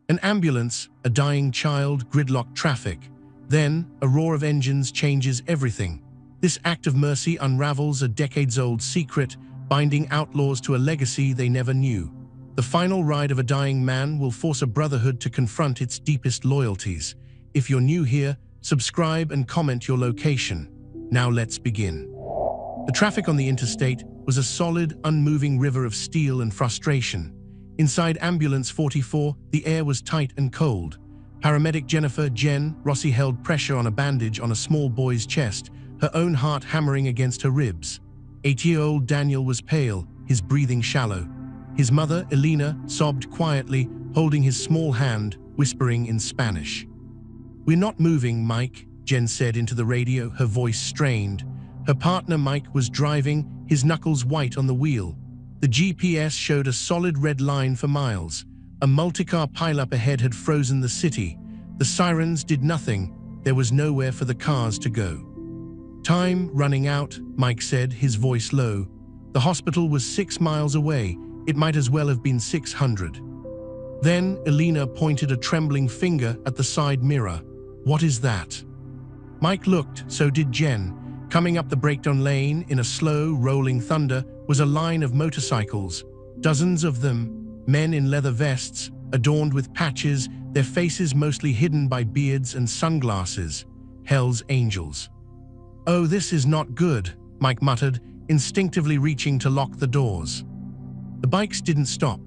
An ambulance, a dying child, gridlocked traffic. Then, a roar of engines changes everything. This act of mercy unravels a decades-old secret, binding outlaws to a legacy they never knew. The final ride of a dying man will force a brotherhood to confront its deepest loyalties. If you're new here, subscribe and comment your location. Now let's begin. The traffic on the interstate was a solid, unmoving river of steel and frustration. Inside Ambulance 44, the air was tight and cold. Paramedic Jennifer Jen Rossi held pressure on a bandage on a small boy's chest, her own heart hammering against her ribs. 8-year-old Daniel was pale, his breathing shallow. His mother, Elena, sobbed quietly, holding his small hand, whispering in Spanish. "We're not moving, Mike," Jen said into the radio, her voice strained. Her partner, Mike, was driving, his knuckles white on the wheel. The GPS showed a solid red line for miles. A multi-car pileup ahead had frozen the city. The sirens did nothing. There was nowhere for the cars to go. "Time running out," Mike said, his voice low. The hospital was 6 miles away. It might as well have been 600. Then Elena pointed a trembling finger at the side mirror. "What is that?" Mike looked, so did Jen. Coming up the breakdown lane in a slow, rolling thunder was a line of motorcycles. Dozens of them, men in leather vests, adorned with patches, their faces mostly hidden by beards and sunglasses. Hell's Angels. "Oh, this is not good," Mike muttered, instinctively reaching to lock the doors. The bikes didn't stop.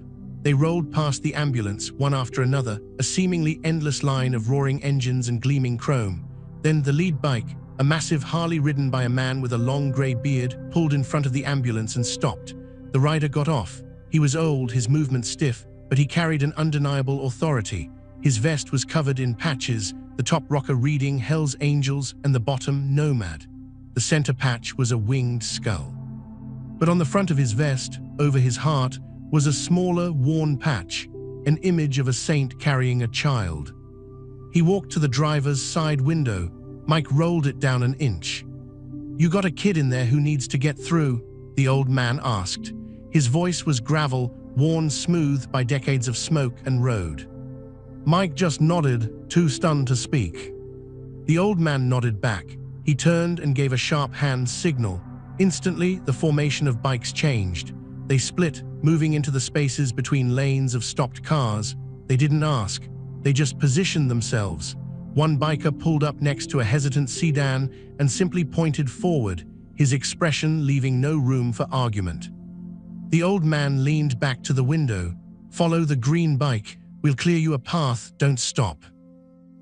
They rolled past the ambulance, one after another, a seemingly endless line of roaring engines and gleaming chrome. Then the lead bike, a massive Harley ridden by a man with a long grey beard, pulled in front of the ambulance and stopped. The rider got off. He was old, his movements stiff, but he carried an undeniable authority. His vest was covered in patches, the top rocker reading Hell's Angels and the bottom Nomad. The center patch was a winged skull. But on the front of his vest, over his heart, was a smaller, worn patch, an image of a saint carrying a child. He walked to the driver's side window. Mike rolled it down an inch. "You got a kid in there who needs to get through?" the old man asked. His voice was gravel, worn smooth by decades of smoke and road. Mike just nodded, too stunned to speak. The old man nodded back. He turned and gave a sharp hand signal. Instantly, the formation of bikes changed. They split, moving into the spaces between lanes of stopped cars. They didn't ask. They just positioned themselves. One biker pulled up next to a hesitant sedan and simply pointed forward, his expression leaving no room for argument. The old man leaned back to the window. "Follow the green bike. We'll clear you a path, don't stop."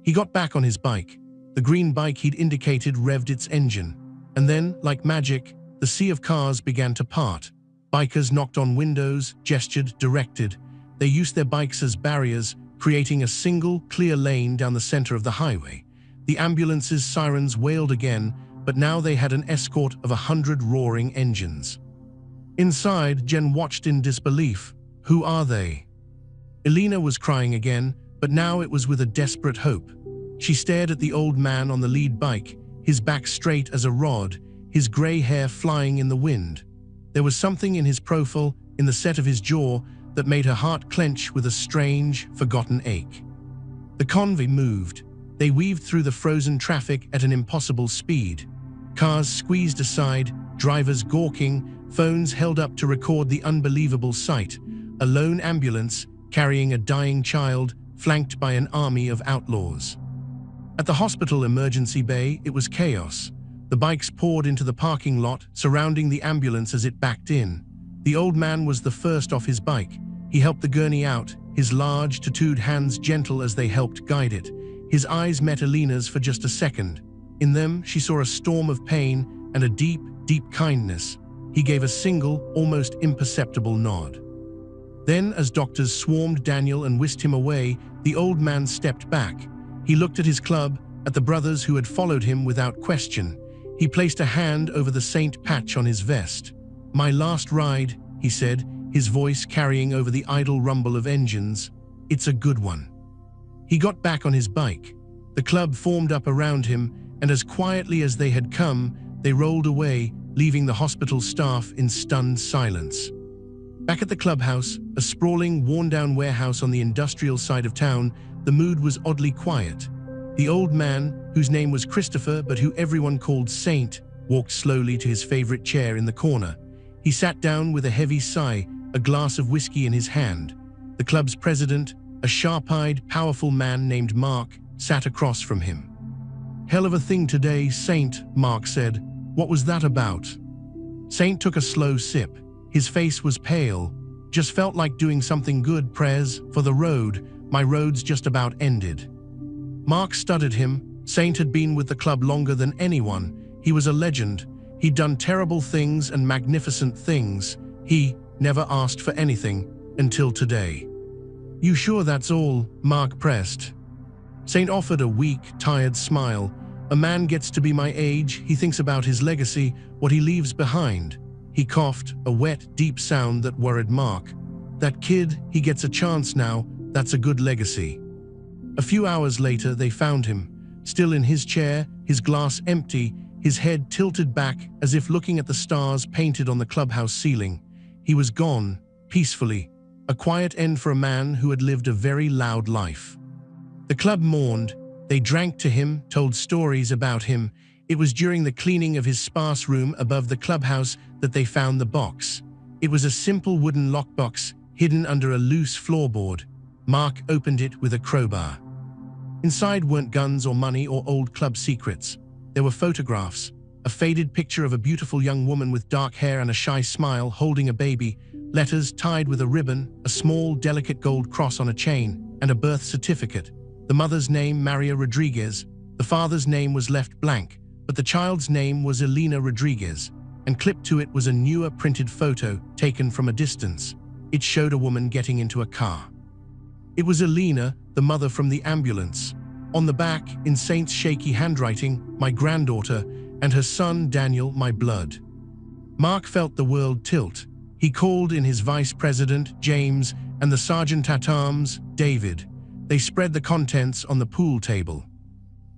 He got back on his bike. The green bike he'd indicated revved its engine. And then, like magic, the sea of cars began to part. Bikers knocked on windows, gestured, directed. They used their bikes as barriers, creating a single, clear lane down the center of the highway. The ambulance's sirens wailed again, but now they had an escort of 100 roaring engines. Inside, Jen watched in disbelief. "Who are they?" Elena was crying again, but now it was with a desperate hope. She stared at the old man on the lead bike, his back straight as a rod, his gray hair flying in the wind. There was something in his profile, in the set of his jaw, that made her heart clench with a strange, forgotten ache. The convoy moved. They weaved through the frozen traffic at an impossible speed. Cars squeezed aside, drivers gawking, phones held up to record the unbelievable sight. A lone ambulance, carrying a dying child, flanked by an army of outlaws. At the hospital emergency bay, it was chaos. The bikes poured into the parking lot, surrounding the ambulance as it backed in. The old man was the first off his bike. He helped the gurney out, his large, tattooed hands gentle as they helped guide it. His eyes met Elena's for just a second. In them, she saw a storm of pain and a deep, deep kindness. He gave a single, almost imperceptible nod. Then, as doctors swarmed Daniel and whisked him away, the old man stepped back. He looked at his club, at the brothers who had followed him without question. He placed a hand over the saint patch on his vest. "My last ride," he said, his voice carrying over the idle rumble of engines. "It's a good one." He got back on his bike. The club formed up around him, and as quietly as they had come, they rolled away, leaving the hospital staff in stunned silence. Back at the clubhouse, a sprawling, worn-down warehouse on the industrial side of town, the mood was oddly quiet. The old man, whose name was Christopher but who everyone called Saint, walked slowly to his favorite chair in the corner. He sat down with a heavy sigh, a glass of whiskey in his hand. The club's president, a sharp-eyed, powerful man named Mark, sat across from him. "Hell of a thing today, Saint," Mark said. "What was that about?" Saint took a slow sip. His face was pale. "Just felt like doing something good, Prez, for the road. My road's just about ended." Mark studied him. Saint had been with the club longer than anyone. He was a legend. He'd done terrible things and magnificent things. He never asked for anything until today. "You sure that's all?" Mark pressed. Saint offered a weak, tired smile. "A man gets to be my age, he thinks about his legacy, what he leaves behind." He coughed, a wet, deep sound that worried Mark. "That kid, he gets a chance now, that's a good legacy." A few hours later, they found him, still in his chair, his glass empty, his head tilted back as if looking at the stars painted on the clubhouse ceiling. He was gone, peacefully, a quiet end for a man who had lived a very loud life. The club mourned. They drank to him, told stories about him. It was during the cleaning of his sparse room above the clubhouse that they found the box. It was a simple wooden lockbox, hidden under a loose floorboard. Mark opened it with a crowbar. Inside weren't guns or money or old club secrets. There were photographs, a faded picture of a beautiful young woman with dark hair and a shy smile holding a baby, letters tied with a ribbon, a small, delicate gold cross on a chain, and a birth certificate. The mother's name, Maria Rodriguez. The father's name was left blank, but the child's name was Elena Rodriguez, and clipped to it was a newer printed photo taken from a distance. It showed a woman getting into a car. It was Elena, the mother from the ambulance. On the back, in Saint's shaky handwriting, "My granddaughter," and her son, Daniel, "My blood." Mark felt the world tilt. He called in his vice president, James, and the sergeant at arms, David. They spread the contents on the pool table.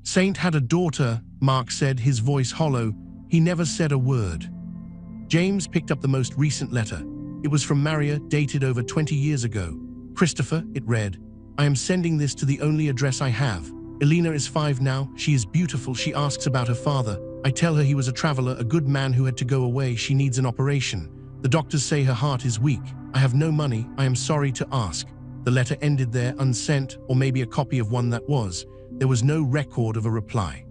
"Saint had a daughter," Mark said, his voice hollow. He never said a word. James picked up the most recent letter. It was from Maria, dated over 20 years ago. "Christopher," it read, "I am sending this to the only address I have. Elena is 5 now. She is beautiful. She asks about her father. I tell her he was a traveler, a good man who had to go away. She needs an operation. The doctors say her heart is weak. I have no money. I am sorry to ask." The letter ended there, unsent, or maybe a copy of one that was. There was no record of a reply.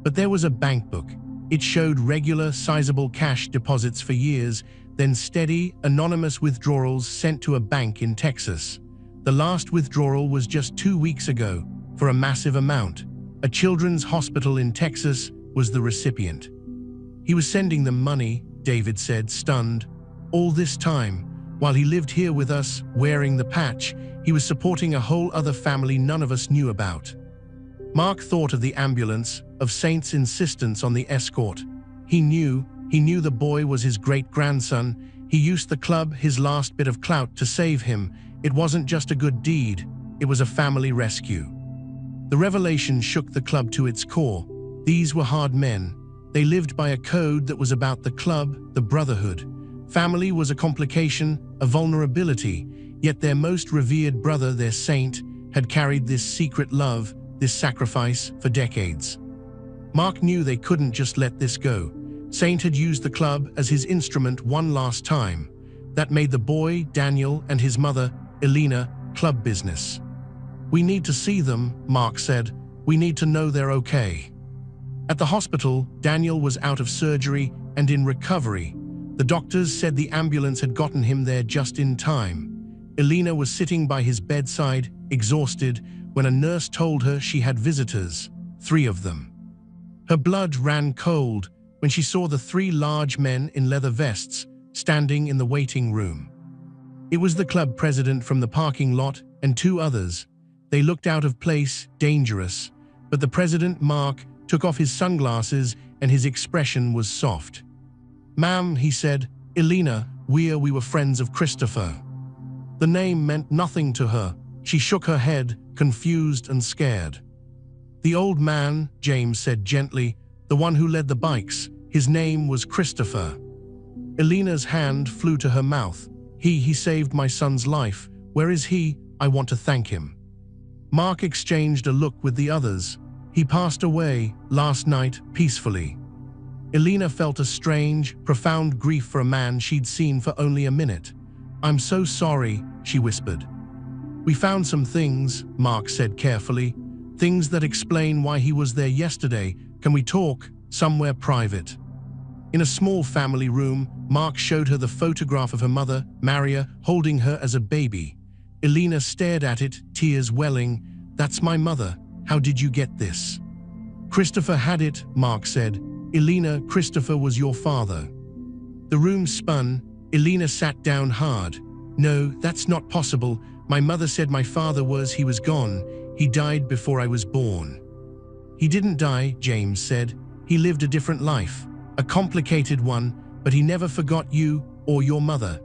But there was a bank book. It showed regular, sizable cash deposits for years, then steady, anonymous withdrawals sent to a bank in Texas. The last withdrawal was just 2 weeks ago, for a massive amount. A children's hospital in Texas was the recipient. "He was sending them money," David said, stunned. "All this time, while he lived here with us, wearing the patch, he was supporting a whole other family none of us knew about." Mark thought of the ambulance, of Saint's insistence on the escort. He knew the boy was his great-grandson. He used the club, his last bit of clout, to save him. It wasn't just a good deed, it was a family rescue. The revelation shook the club to its core. These were hard men. They lived by a code that was about the club, the Brotherhood. Family was a complication, a vulnerability, yet their most revered brother, their saint, had carried this secret love, this sacrifice, for decades. Mark knew they couldn't just let this go. Saint had used the club as his instrument one last time. That made the boy, Daniel, and his mother, Elena, club business. "We need to see them," Mark said. "We need to know they're okay." At the hospital, Daniel was out of surgery and in recovery. The doctors said the ambulance had gotten him there just in time. Elena was sitting by his bedside, exhausted, when a nurse told her she had visitors, 3 of them. Her blood ran cold when she saw the 3 large men in leather vests standing in the waiting room. It was the club president from the parking lot and 2 others. They looked out of place, dangerous, but the president, Mark, took off his sunglasses and his expression was soft. "Ma'am," he said, "Elena, we were friends of Christopher." The name meant nothing to her. She shook her head, confused and scared. "The old man," James said gently, "the one who led the bikes, his name was Christopher." Elena's hand flew to her mouth. He saved my son's life. Where is he? I want to thank him." Mark exchanged a look with the others. "He passed away last night peacefully." Elena felt a strange, profound grief for a man she'd seen for only a minute. "I'm so sorry," she whispered. "We found some things," Mark said carefully. "Things that explain why he was there yesterday. Can we talk? Somewhere private." In a small family room, Mark showed her the photograph of her mother, Maria, holding her as a baby. Elena stared at it, tears welling. "That's my mother. How did you get this?" "Christopher had it," Mark said. "Elena, Christopher was your father." The room spun. Elena sat down hard. "No, that's not possible. My mother said my father he was gone. He died before I was born." "He didn't die," James said. "He lived a different life. A complicated one, but he never forgot you or your mother."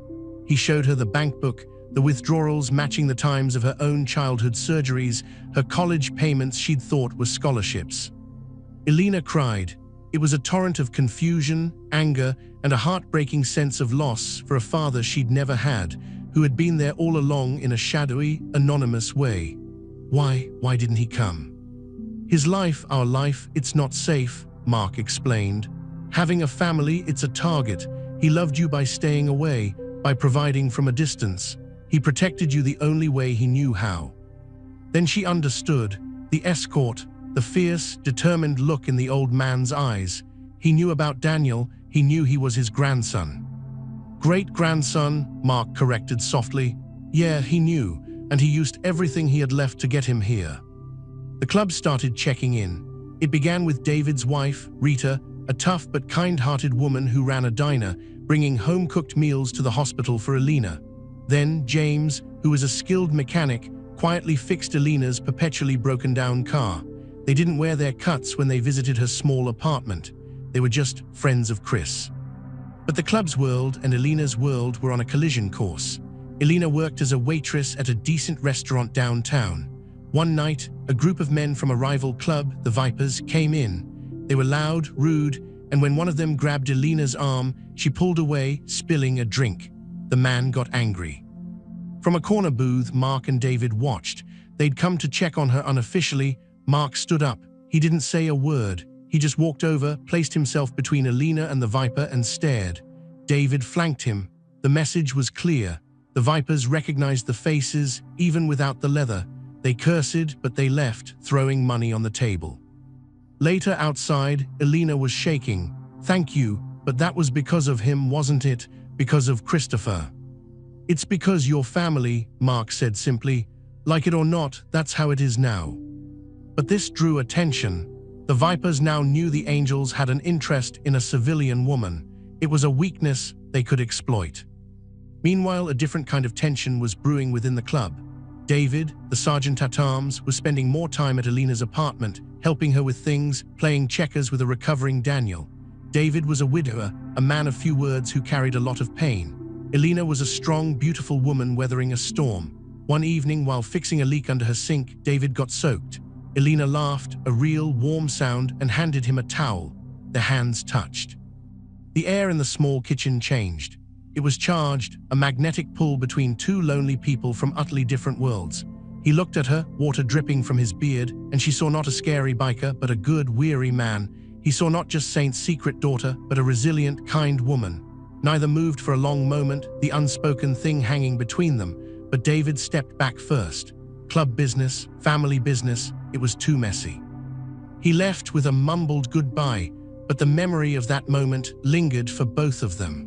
He showed her the bank book, the withdrawals matching the times of her own childhood surgeries, her college payments she'd thought were scholarships. Elena cried. It was a torrent of confusion, anger, and a heartbreaking sense of loss for a father she'd never had, who had been there all along in a shadowy, anonymous way. Why didn't he come? "His life, our life, it's not safe," Mark explained. "Having a family, it's a target. He loved you by staying away, by providing from a distance. He protected you the only way he knew how." Then she understood. The escort, the fierce, determined look in the old man's eyes. He knew about Daniel. He knew he was his grandson. "Great-grandson," Mark corrected softly. "Yeah, he knew, and he used everything he had left to get him here." The club started checking in. It began with David's wife, Rita, a tough but kind-hearted woman who ran a diner, bringing home-cooked meals to the hospital for Elena. Then James, who was a skilled mechanic, quietly fixed Elena's perpetually broken-down car. They didn't wear their cuts when they visited her small apartment. They were just friends of Chris. But the club's world and Elena's world were on a collision course. Elena worked as a waitress at a decent restaurant downtown. One night, a group of men from a rival club, the Vipers, came in. They were loud, rude, and when one of them grabbed Elena's arm, she pulled away, spilling a drink. The man got angry. From a corner booth, Mark and David watched. They'd come to check on her unofficially. Mark stood up. He didn't say a word. He just walked over, placed himself between Elena and the Viper and stared. David flanked him. The message was clear. The Vipers recognized the faces, even without the leather. They cursed, but they left, throwing money on the table. Later outside, Elena was shaking. "Thank you, but that was because of him, wasn't it? Because of Christopher." "It's because your family," Mark said simply. "Like it or not, that's how it is now." But this drew attention. The Vipers now knew the Angels had an interest in a civilian woman. It was a weakness they could exploit. Meanwhile, a different kind of tension was brewing within the club. David, the sergeant at arms, was spending more time at Elena's apartment, helping her with things, playing checkers with a recovering Daniel. David was a widower, a man of few words who carried a lot of pain. Elena was a strong, beautiful woman weathering a storm. One evening, while fixing a leak under her sink, David got soaked. Elena laughed, a real, warm sound, and handed him a towel. Their hands touched. The air in the small kitchen changed. It was charged, a magnetic pull between two lonely people from utterly different worlds. He looked at her, water dripping from his beard, and she saw not a scary biker, but a good, weary man. He saw not just Saint's secret daughter, but a resilient, kind woman. Neither moved for a long moment, the unspoken thing hanging between them, but David stepped back first. Club business, family business, it was too messy. He left with a mumbled goodbye, but the memory of that moment lingered for both of them.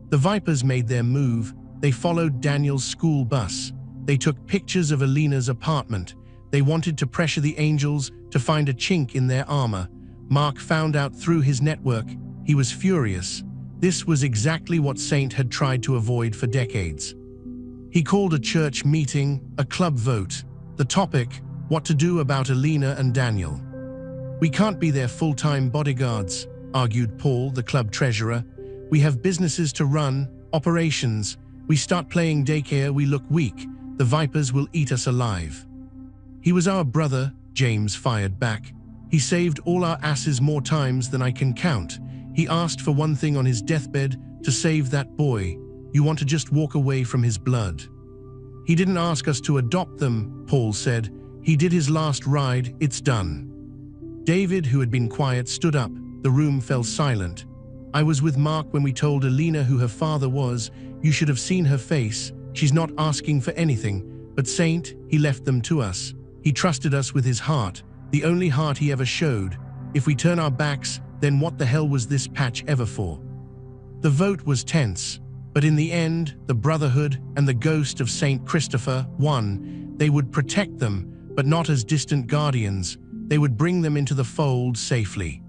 The Vipers made their move. They followed Daniel's school bus. They took pictures of Elena's apartment. They wanted to pressure the Angels to find a chink in their armor. Mark found out through his network. He was furious. This was exactly what Saint had tried to avoid for decades. He called a church meeting, a club vote. The topic, what to do about Elena and Daniel. "We can't be their full-time bodyguards," argued Paul, the club treasurer. "We have businesses to run, operations. We start playing daycare, we look weak. The Vipers will eat us alive." "He was our brother," James fired back. "He saved all our asses more times than I can count. He asked for one thing on his deathbed, to save that boy. You want to just walk away from his blood. He didn't ask us to adopt them, Paul said. He did his last ride, it's done. David, who had been quiet, stood up. The room fell silent. I was with Mark when we told Alina who her father was. You should have seen her face. She's not asking for anything. But Saint, he left them to us. He trusted us with his heart, the only heart he ever showed. If we turn our backs, then what the hell was this patch ever for? The vote was tense, but in the end, the Brotherhood and the ghost of Saint Christopher won. They would protect them, but not as distant guardians. They would bring them into the fold safely.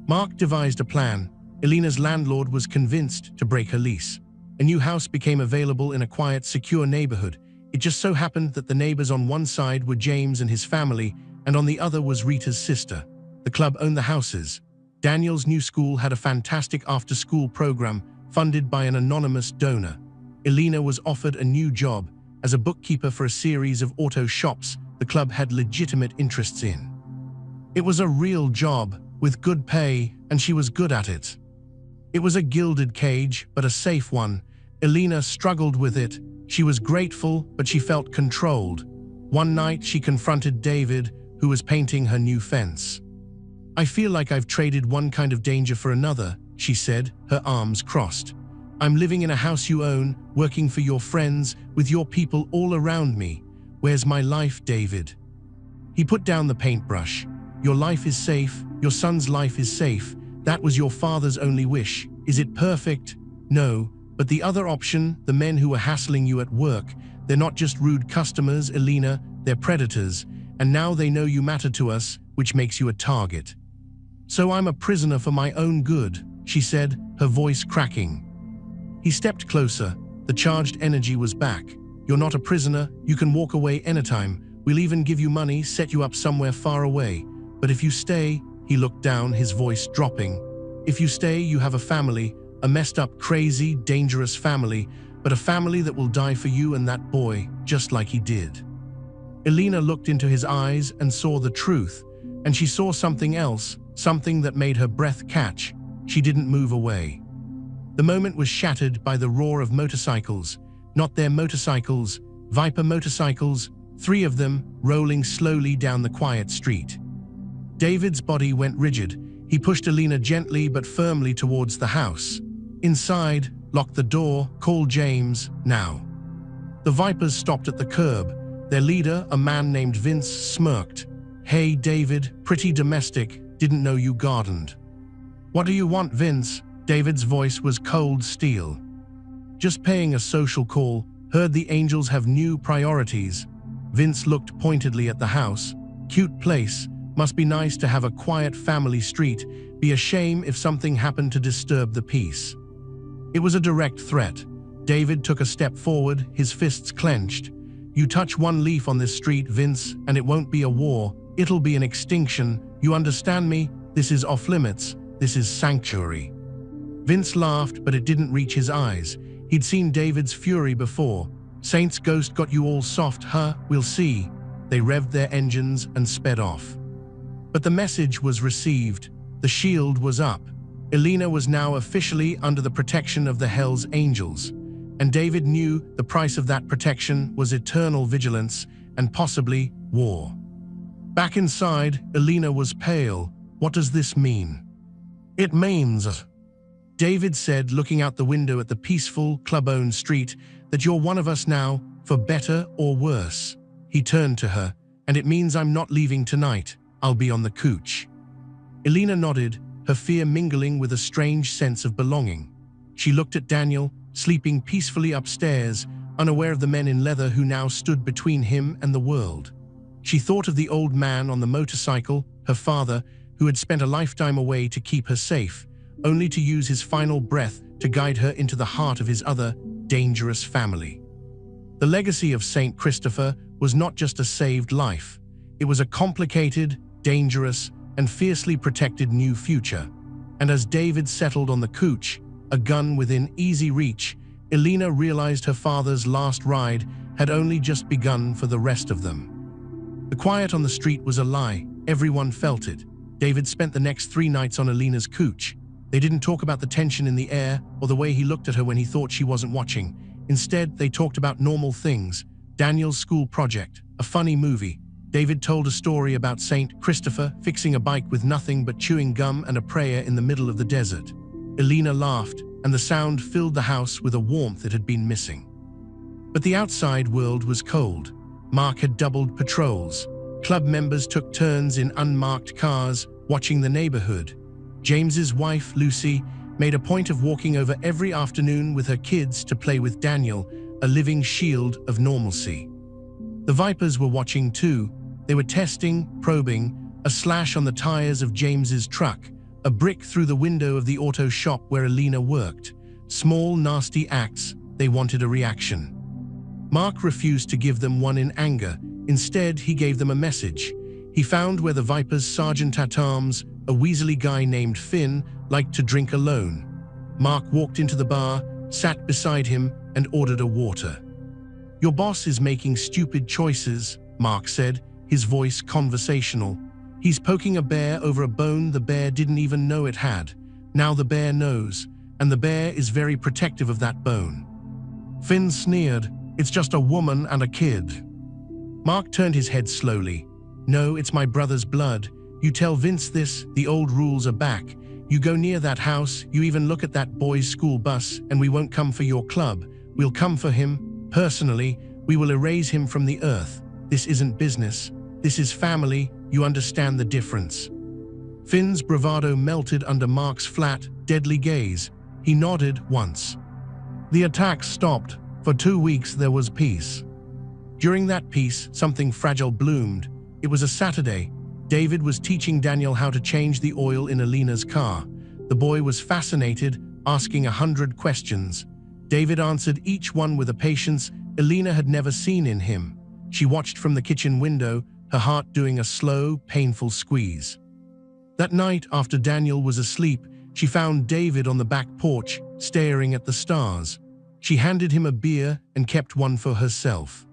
Mark devised a plan. Alina's landlord was convinced to break her lease. A new house became available in a quiet, secure neighborhood. It just so happened that the neighbors on one side were James and his family, and on the other was Rita's sister. The club owned the houses. Daniel's new school had a fantastic after-school program funded by an anonymous donor. Alina was offered a new job as a bookkeeper for a series of auto shops the club had legitimate interests in. It was a real job with good pay, and she was good at it. It was a gilded cage, but a safe one. Alina struggled with it. She was grateful, but she felt controlled. One night, she confronted David, who was painting her new fence. I feel like I've traded one kind of danger for another, she said, her arms crossed. I'm living in a house you own, working for your friends, with your people all around me. Where's my life, David? He put down the paintbrush. Your life is safe. Your son's life is safe. That was your father's only wish. Is it perfect? No. But the other option, the men who are hassling you at work, they're not just rude customers, Alina, they're predators. And now they know you matter to us, which makes you a target. So I'm a prisoner for my own good, she said, her voice cracking. He stepped closer. The charged energy was back. You're not a prisoner. You can walk away anytime. We'll even give you money, set you up somewhere far away. But if you stay, he looked down, his voice dropping. If you stay, you have a family, a messed up, crazy, dangerous family, but a family that will die for you and that boy, just like he did. Alina looked into his eyes and saw the truth, and she saw something else, something that made her breath catch. She didn't move away. The moment was shattered by the roar of motorcycles. Not their motorcycles, Viper motorcycles, 3 of them, rolling slowly down the quiet street. David's body went rigid. He pushed Alina gently but firmly towards the house. Inside, locked the door, called James, now. The Vipers stopped at the curb. Their leader, a man named Vince, smirked. Hey, David, pretty domestic, didn't know you gardened. What do you want, Vince? David's voice was cold steel. Just paying a social call, heard the Angels have new priorities. Vince looked pointedly at the house. Cute place, must be nice to have a quiet family street, be a shame if something happened to disturb the peace. It was a direct threat. David took a step forward, his fists clenched. You touch one leaf on this street, Vince, and it won't be a war, it'll be an extinction. You understand me? This is off limits. This is sanctuary. Vince laughed, but it didn't reach his eyes. He'd seen David's fury before. Saint's ghost got you all soft, huh? We'll see. They revved their engines and sped off. But the message was received. The shield was up. Alina was now officially under the protection of the Hell's Angels. And David knew the price of that protection was eternal vigilance and possibly war. Back inside, Alina was pale. What does this mean? It means, David said, looking out the window at the peaceful, club-owned street, that you're one of us now, for better or worse. He turned to her. And it means I'm not leaving tonight. I'll be on the couch. Alina nodded, her fear mingling with a strange sense of belonging. She looked at Daniel, sleeping peacefully upstairs, unaware of the men in leather who now stood between him and the world. She thought of the old man on the motorcycle, her father, who had spent a lifetime away to keep her safe, only to use his final breath to guide her into the heart of his other, dangerous family. The legacy of Saint Christopher was not just a saved life. It was a complicated, dangerous, and fiercely protected new future. And as David settled on the couch, a gun within easy reach, Alina realized her father's last ride had only just begun for the rest of them. The quiet on the street was a lie. Everyone felt it. David spent the next 3 nights on Alina's couch. They didn't talk about the tension in the air or the way he looked at her when he thought she wasn't watching. Instead, they talked about normal things. Daniel's school project, a funny movie. David told a story about Saint Christopher fixing a bike with nothing but chewing gum and a prayer in the middle of the desert. Elena laughed, and the sound filled the house with a warmth it had been missing. But the outside world was cold. Mark had doubled patrols. Club members took turns in unmarked cars, watching the neighborhood. James's wife, Lucy, made a point of walking over every afternoon with her kids to play with Daniel, a living shield of normalcy. The Vipers were watching too. They were testing, probing, a slash on the tires of James's truck, a brick through the window of the auto shop where Elena worked. Small, nasty acts. They wanted a reaction. Mark refused to give them one in anger. Instead, he gave them a message. He found where the Vipers' sergeant-at-arms, a weaselly guy named Finn, liked to drink alone. Mark walked into the bar, sat beside him, and ordered a water. "Your boss is making stupid choices," Mark said, his voice conversational. "He's poking a bear over a bone the bear didn't even know it had. Now the bear knows, and the bear is very protective of that bone." Finn sneered, "It's just a woman and a kid." Mark turned his head slowly. "No, it's my brother's blood. You tell Vince this, the old rules are back. You go near that house, you even look at that boys' school bus, and we won't come for your club. We'll come for him. Personally, we will erase him from the earth. This isn't business. This is family. You understand the difference." Finn's bravado melted under Mark's flat, deadly gaze. He nodded once. The attacks stopped. For 2 weeks there was peace. During that peace, something fragile bloomed. It was a Saturday. David was teaching Daniel how to change the oil in Elena's car. The boy was fascinated, asking 100 questions. David answered each one with a patience Elena had never seen in him. She watched from the kitchen window, her heart doing a slow, painful squeeze. That night, after Daniel was asleep, she found David on the back porch, staring at the stars. She handed him a beer and kept one for herself.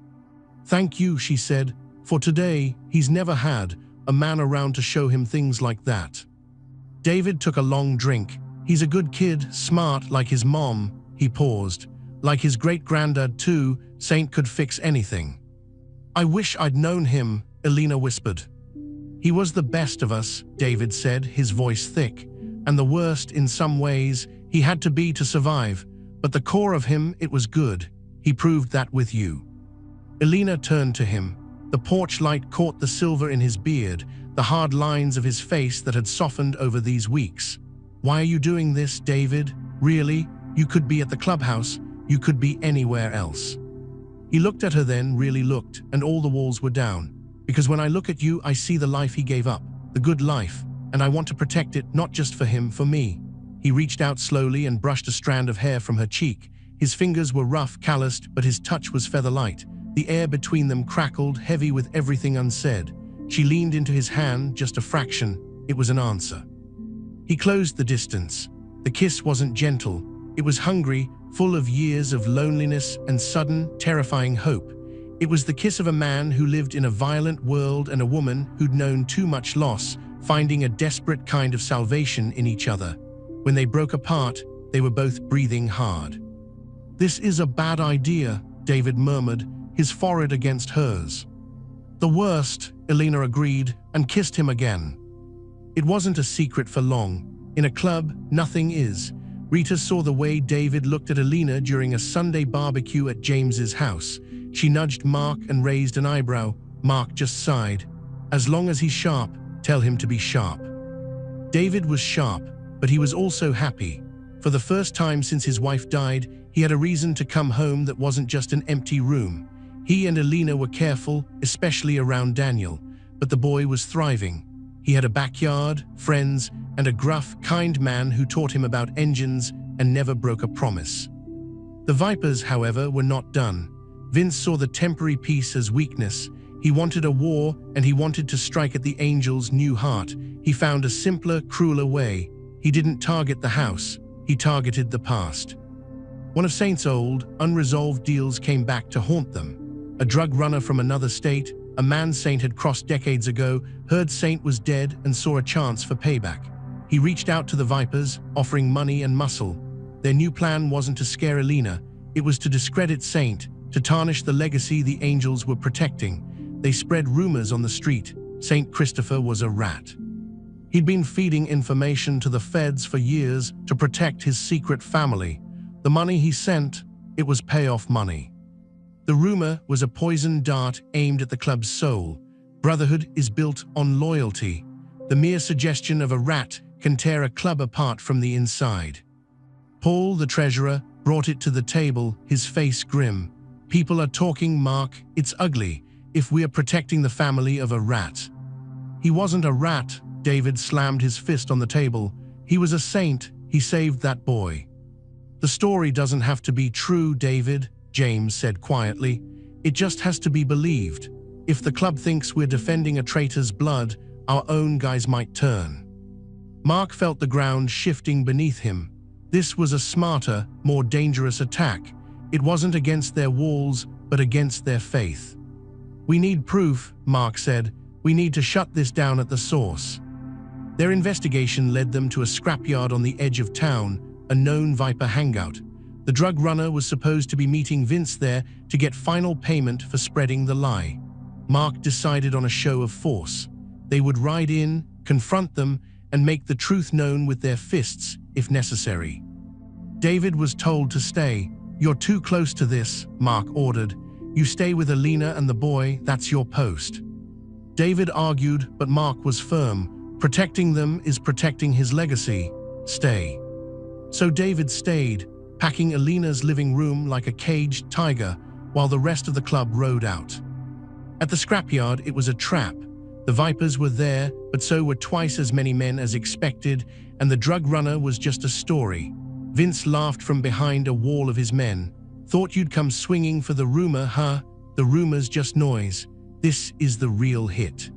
"Thank you," she said, "for today. He's never had a man around to show him things like that." David took a long drink. "He's a good kid, smart like his mom." He paused. "Like his great-granddad too. Saint could fix anything." "I wish I'd known him," Elena whispered. "He was the best of us," David said, his voice thick. "And the worst in some ways. He had to be to survive. But the core of him, it was good. He proved that with you." Elena turned to him. The porch light caught the silver in his beard, the hard lines of his face that had softened over these weeks. "Why are you doing this, David? Really? You could be at the clubhouse. You could be anywhere else." He looked at her then, really looked, and all the walls were down. "Because when I look at you, I see the life he gave up, the good life, and I want to protect it, not just for him, for me." He reached out slowly and brushed a strand of hair from her cheek. His fingers were rough, calloused, but his touch was feather-light. The air between them crackled, heavy with everything unsaid. She leaned into his hand, just a fraction. It was an answer. He closed the distance. The kiss wasn't gentle. It was hungry, full of years of loneliness and sudden, terrifying hope. It was the kiss of a man who lived in a violent world and a woman who'd known too much loss, finding a desperate kind of salvation in each other. When they broke apart, they were both breathing hard. "This is a bad idea," David murmured, his forehead against hers. "The worst," Elena agreed, and kissed him again. It wasn't a secret for long. In a club, nothing is. Rita saw the way David looked at Elena during a Sunday barbecue at James's house. She nudged Mark and raised an eyebrow. Mark just sighed. "As long as he's sharp, tell him to be sharp." David was sharp, but he was also happy. For the first time since his wife died, he had a reason to come home that wasn't just an empty room. He and Elena were careful, especially around Daniel, but the boy was thriving. He had a backyard, friends, and a gruff, kind man who taught him about engines and never broke a promise. The Vipers, however, were not done. Vince saw the temporary peace as weakness. He wanted a war, and he wanted to strike at the Angel's new heart. He found a simpler, crueler way. He didn't target the house. He targeted the past. One of Saint's old, unresolved deals came back to haunt them. A drug runner from another state, a man Saint had crossed decades ago, heard Saint was dead and saw a chance for payback. He reached out to the Vipers, offering money and muscle. Their new plan wasn't to scare Elena, it was to discredit Saint, to tarnish the legacy the angels were protecting. They spread rumors on the street. Saint Christopher was a rat. He'd been feeding information to the feds for years to protect his secret family. The money he sent, it was payoff money. The rumor was a poisoned dart aimed at the club's soul. Brotherhood is built on loyalty. The mere suggestion of a rat can tear a club apart from the inside. Paul, the treasurer, brought it to the table, his face grim. People are talking, Mark, it's ugly, if we are protecting the family of a rat. He wasn't a rat, David slammed his fist on the table. He was a saint, he saved that boy. The story doesn't have to be true, David, James said quietly. It just has to be believed. If the club thinks we're defending a traitor's blood, our own guys might turn. Mark felt the ground shifting beneath him. This was a smarter, more dangerous attack. It wasn't against their walls, but against their faith. We need proof, Mark said. We need to shut this down at the source. Their investigation led them to a scrapyard on the edge of town, a known Viper hangout. The drug runner was supposed to be meeting Vince there to get final payment for spreading the lie. Mark decided on a show of force. They would ride in, confront them, and make the truth known with their fists, if necessary. David was told to stay. You're too close to this, Mark ordered. You stay with Elena and the boy, that's your post. David argued, but Mark was firm. Protecting them is protecting his legacy. Stay. So David stayed, packing Elena's living room like a caged tiger, while the rest of the club rode out. At the scrapyard, it was a trap. The Vipers were there, but so were twice as many men as expected, and the drug runner was just a story. Vince laughed from behind a wall of his men. Thought you'd come swinging for the rumor, huh? The rumor's just noise. This is the real hit.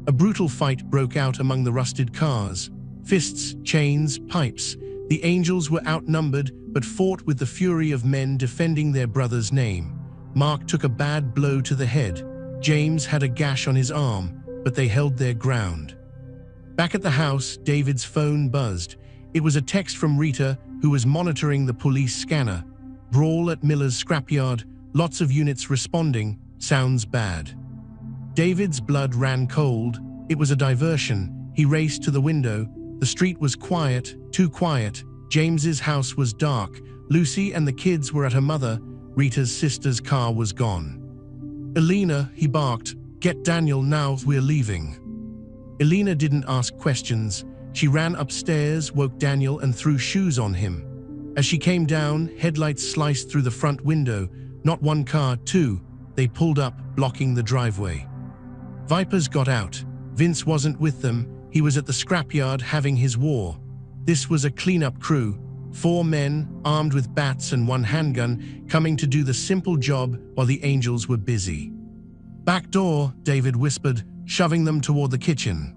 A brutal fight broke out among the rusted cars. Fists, chains, pipes. The angels were outnumbered, but fought with the fury of men defending their brother's name. Mark took a bad blow to the head. James had a gash on his arm, but they held their ground. Back at the house, David's phone buzzed. It was a text from Rita, who was monitoring the police scanner. Brawl at Miller's scrapyard, lots of units responding, sounds bad. David's blood ran cold. It was a diversion. He raced to the window. The street was quiet, too quiet. James's house was dark. Lucy and the kids were at her mother. Rita's sister's car was gone. Elena, he barked, get Daniel now, we're leaving. Elena didn't ask questions. She ran upstairs, woke Daniel and threw shoes on him. As she came down, headlights sliced through the front window. Not one car, two. They pulled up, blocking the driveway. Vipers got out. Vince wasn't with them. He was at the scrapyard having his war. This was a cleanup crew. 4 men, armed with bats and 1 handgun, coming to do the simple job while the angels were busy. Back door, David whispered, shoving them toward the kitchen.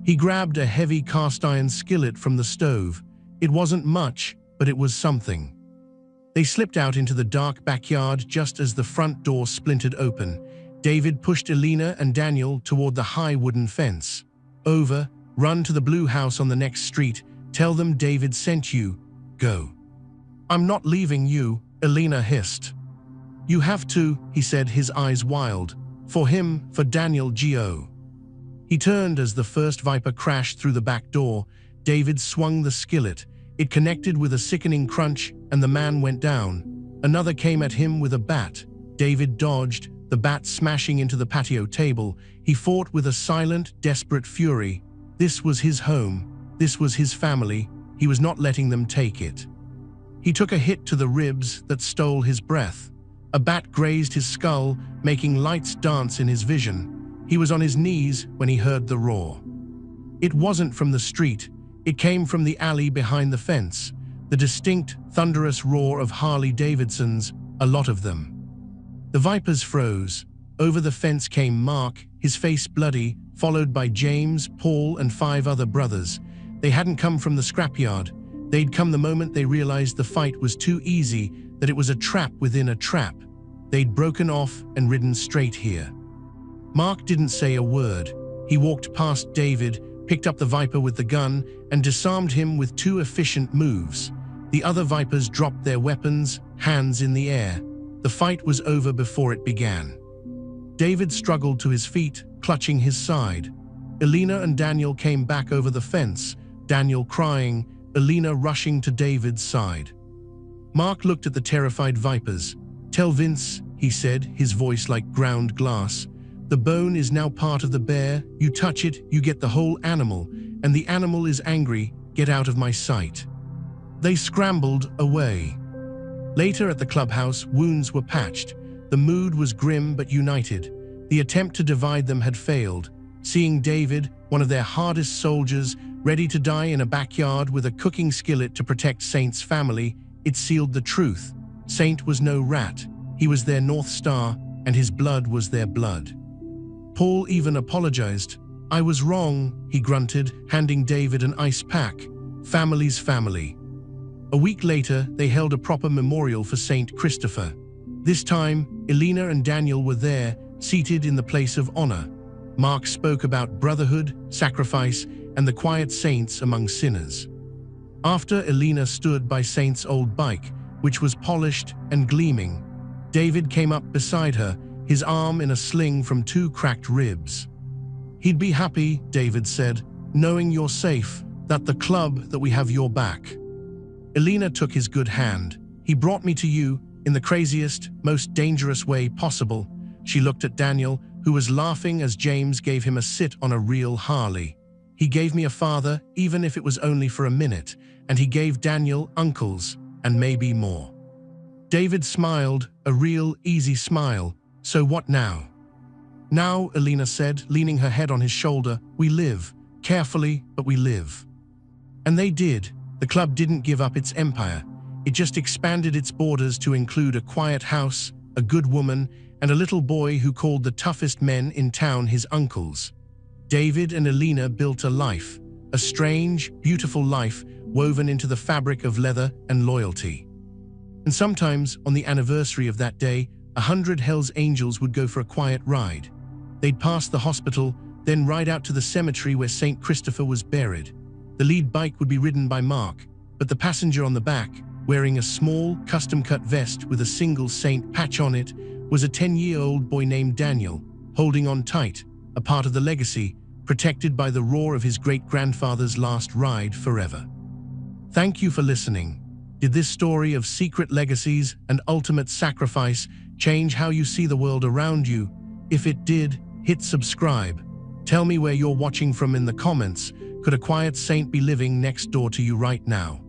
He grabbed a heavy cast-iron skillet from the stove. It wasn't much, but it was something. They slipped out into the dark backyard just as the front door splintered open. David pushed Elena and Daniel toward the high wooden fence. Over, run to the blue house on the next street. Tell them David sent you. Go. I'm not leaving you, Elena hissed. You have to, he said, his eyes wild. For him, for Daniel G.O. He turned as the first Viper crashed through the back door. David swung the skillet. It connected with a sickening crunch, and the man went down. Another came at him with a bat. David dodged, the bat smashing into the patio table. He fought with a silent, desperate fury. This was his home. This was his family. He was not letting them take it. He took a hit to the ribs that stole his breath. A bat grazed his skull, making lights dance in his vision. He was on his knees when he heard the roar. It wasn't from the street. It came from the alley behind the fence. The distinct, thunderous roar of Harley-Davidsons, a lot of them. The Vipers froze. Over the fence came Mark, his face bloody, followed by James, Paul, and 5 other brothers. They hadn't come from the scrapyard. They'd come the moment they realized the fight was too easy, that it was a trap within a trap. They'd broken off and ridden straight here. Mark didn't say a word. He walked past David, picked up the Viper with the gun and disarmed him with 2 efficient moves. The other Vipers dropped their weapons, hands in the air. The fight was over before it began. David struggled to his feet, clutching his side. Elena and Daniel came back over the fence, Daniel crying, Elena rushing to David's side. Mark looked at the terrified Vipers. "Tell Vince," he said, his voice like ground glass. "The bone is now part of the bear. You touch it, you get the whole animal, and the animal is angry. Get out of my sight." They scrambled away. Later at the clubhouse, wounds were patched. The mood was grim but united. The attempt to divide them had failed. Seeing David, one of their hardest soldiers, ready to die in a backyard with a cooking skillet to protect Saint's family, it sealed the truth. Saint was no rat. He was their North Star, and his blood was their blood. Paul even apologized. "I was wrong," he grunted, handing David an ice pack. Family's family. A week later, they held a proper memorial for Saint Christopher. This time, Elena and Daniel were there, seated in the place of honor. Mark spoke about brotherhood, sacrifice, and the quiet saints among sinners. After Elena stood by Saint's old bike, which was polished and gleaming, David came up beside her, his arm in a sling from 2 cracked ribs. "He'd be happy," David said, "knowing you're safe, that the club, that we have your back." Elena took his good hand. "He brought me to you in the craziest, most dangerous way possible." She looked at Daniel, who was laughing as James gave him a sit on a real Harley. "He gave me a father, even if it was only for a minute, and he gave Daniel uncles, and maybe more." David smiled, a real, easy smile. "So what now?" "Now," Elena said, leaning her head on his shoulder, "we live. Carefully, but we live." And they did. The club didn't give up its empire. It just expanded its borders to include a quiet house, a good woman, and a little boy who called the toughest men in town his uncles. David and Elena built a life, a strange, beautiful life woven into the fabric of leather and loyalty. And sometimes, on the anniversary of that day, 100 Hell's Angels would go for a quiet ride. They'd pass the hospital, then ride out to the cemetery where St. Christopher was buried. The lead bike would be ridden by Mark, but the passenger on the back, wearing a small, custom-cut vest with a single saint patch on it, was a 10-year-old boy named Daniel, holding on tight, a part of the legacy, protected by the roar of his great-grandfather's last ride forever. Thank you for listening. Did this story of secret legacies and ultimate sacrifice change how you see the world around you? If it did, hit subscribe. Tell me where you're watching from in the comments. Could a quiet saint be living next door to you right now?